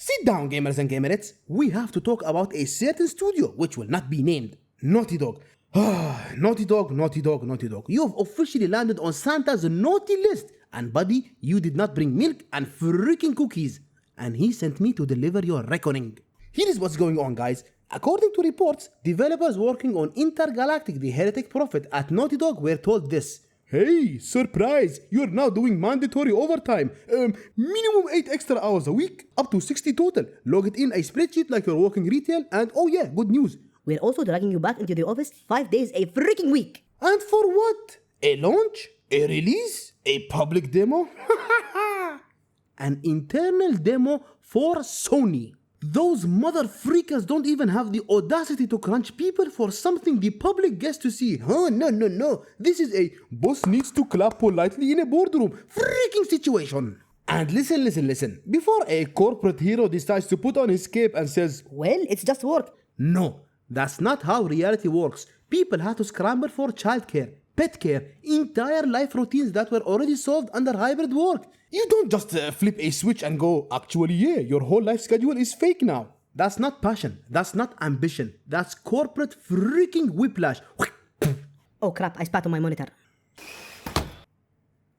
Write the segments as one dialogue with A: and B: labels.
A: Sit down, gamers and gamerettes. We have to talk about a certain studio which will not be named. Naughty Dog. Naughty Dog, Naughty Dog, Naughty Dog. You have officially landed on Santa's naughty list. And buddy, you did not bring milk and freaking cookies. And he sent me to deliver your reckoning. Here is what's going on, guys. According to reports, developers working on Intergalactic, the Heretic Prophet at Naughty Dog were told this. Hey, surprise! You're now doing mandatory overtime. Minimum 8 extra hours a week, up to 60 total. Log it in a spreadsheet like you're working retail, and oh yeah, good news.
B: We're also dragging you back into the office 5 days a freaking week.
A: And for what? A launch? A release? A public demo? An internal demo for Sony. Those mother freakers don't even have the audacity to crunch people for something the public gets to see. No. This is a boss needs to clap politely in a boardroom freaking situation. And listen. Before a corporate hero decides to put on his cape and says,
B: well, it's just work.
A: No, that's not how reality works. People have to scramble for childcare, pet care, entire life routines that were already solved under hybrid work. You don't just flip a switch and go, actually, yeah, your whole life schedule is fake now. That's not passion. That's not ambition. That's corporate freaking whiplash.
B: Oh crap, I spat on my monitor.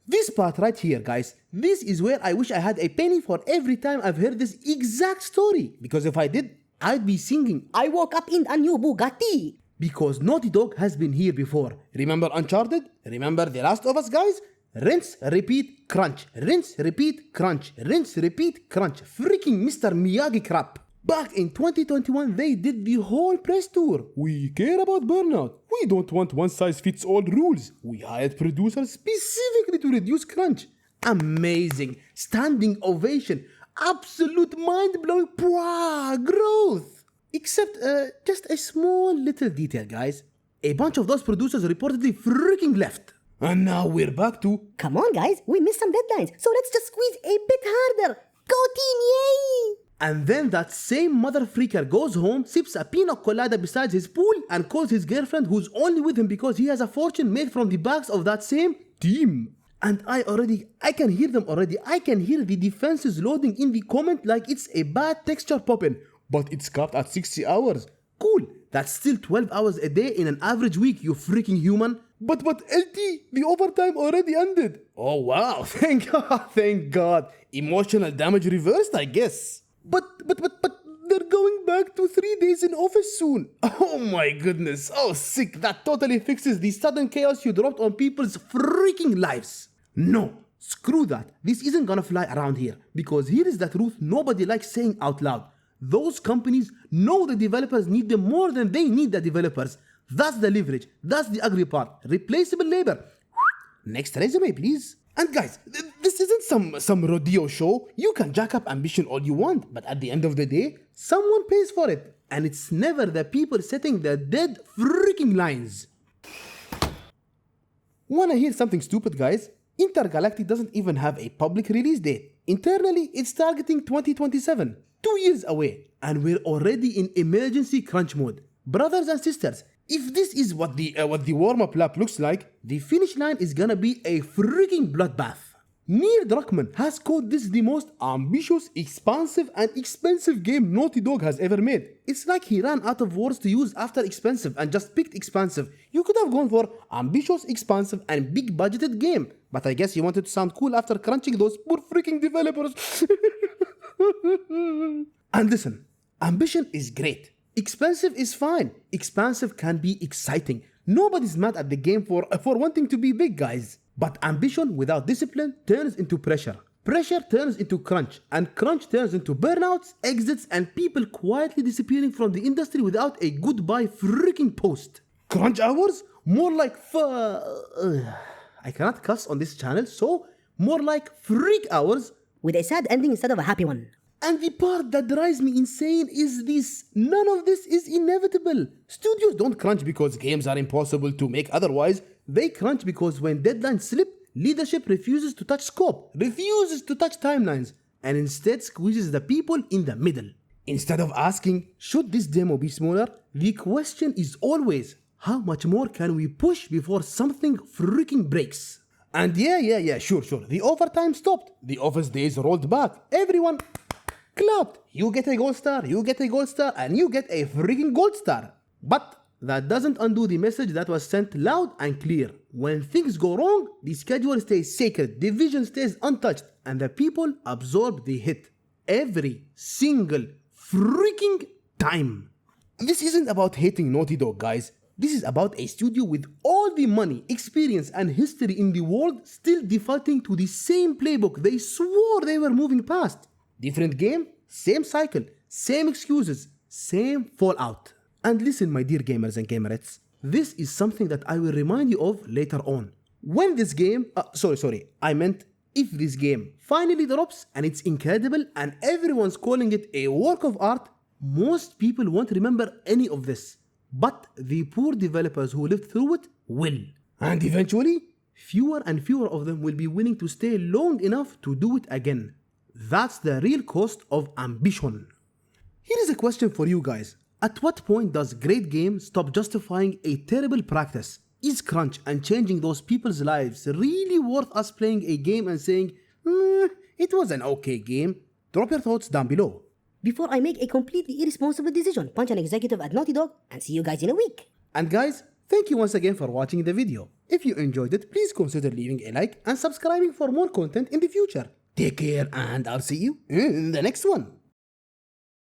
A: This part right here, guys, this is where I wish I had a penny for every time I've heard this exact story. Because if I did, I'd be singing,
B: I woke up in a new Bugatti.
A: Because Naughty Dog has been here before. Remember Uncharted? Remember The Last of Us, guys? Rinse, repeat, crunch. Rinse, repeat, crunch. Rinse, repeat, crunch. Freaking Mr. Miyagi crap. Back in 2021, they did the whole press tour. We care about burnout. We don't want one-size-fits-all rules. We hired producers specifically to reduce crunch. Amazing. Standing ovation. Absolute mind-blowing growth. Except just a small little detail, guys. A bunch of those producers reportedly freaking left. And now we're back to...
B: Come on, guys. We missed some deadlines. So let's just squeeze a bit harder. Go team, yay!
A: And then that same mother freaker goes home, sips a pina colada beside his pool, and calls his girlfriend who's only with him because he has a fortune made from the bags of that same team. And I can hear them already. I can hear the defenses loading in the comment like it's a bad texture popping. But it's capped at 60 hours. Cool. That's still 12 hours a day in an average week, you freaking human. But LT, the overtime already ended. Oh wow, thank God. Emotional damage reversed, I guess. But they're going back to 3 days in office soon. Oh my goodness. Oh sick. That totally fixes the sudden chaos you dropped on people's freaking lives. No, screw that. This isn't gonna fly around here. Because here is the truth nobody likes saying out loud. Those companies know the developers need them more than they need the developers. That's the leverage. That's the ugly part. Replaceable labor. Next resume, please. And guys, this isn't some rodeo show. You can jack up ambition all you want, but at the end of the day, someone pays for it. And it's never the people setting the dead freaking lines. Wanna hear something stupid, guys? Intergalactic doesn't even have a public release date. Internally, it's targeting 2027. 2 years away. And we're already in emergency crunch mode. Brothers and sisters, if this is what the warm-up lap looks like, the finish line is gonna be a freaking bloodbath. Neil Druckmann has called this the most ambitious, expansive, and expensive game Naughty Dog has ever made. It's like he ran out of words to use after expensive and just picked expansive. You could have gone for ambitious, expansive, and big budgeted game. But I guess you wanted to sound cool after crunching those poor freaking developers. And listen, ambition is great. Expensive is fine. Expansive can be exciting. Nobody's mad at the game for wanting to be big, guys. But ambition without discipline turns into pressure. Pressure turns into crunch. And crunch turns into burnouts, exits, and people quietly disappearing from the industry without a goodbye freaking post. Crunch hours? More like I cannot cuss on this channel, so more like freak hours.
B: With a sad ending instead of a happy one.
A: And the part that drives me insane is this. None of this is inevitable. Studios don't crunch because games are impossible to make otherwise. They crunch because when deadlines slip, leadership refuses to touch scope, refuses to touch timelines, and instead squeezes the people in the middle. Instead of asking, should this demo be smaller? The question is always, how much more can we push before something freaking breaks? And yeah, sure. The overtime stopped. The office days rolled back. Everyone clapped. You get a gold star, you get a gold star, and you get a freaking gold star. But that doesn't undo the message that was sent loud and clear. When things go wrong, the schedule stays sacred, division stays untouched, and the people absorb the hit. Every single freaking time. This isn't about hating Naughty Dog, guys. This is about a studio with all the money, experience, and history in the world still defaulting to the same playbook they swore they were moving past. Different game, same cycle, same excuses, same fallout. And listen, my dear gamers and gamerettes, this is something that I will remind you of later on. When this game, I meant if this game finally drops and it's incredible and everyone's calling it a work of art, most people won't remember any of this. But the poor developers who lived through it will. And eventually, fewer and fewer of them will be willing to stay long enough to do it again. That's the real cost of ambition. Here is a question for you guys. At what point does great game stop justifying a terrible practice? Is crunch and changing those people's lives really worth us playing a game and saying, it was an okay game? Drop your thoughts down below.
B: Before I make a completely irresponsible decision, punch an executive at Naughty Dog, and see you guys in a week.
A: And guys, thank you once again for watching the video. If you enjoyed it, please consider leaving a like and subscribing for more content in the future. Take care and I'll see you in the next one.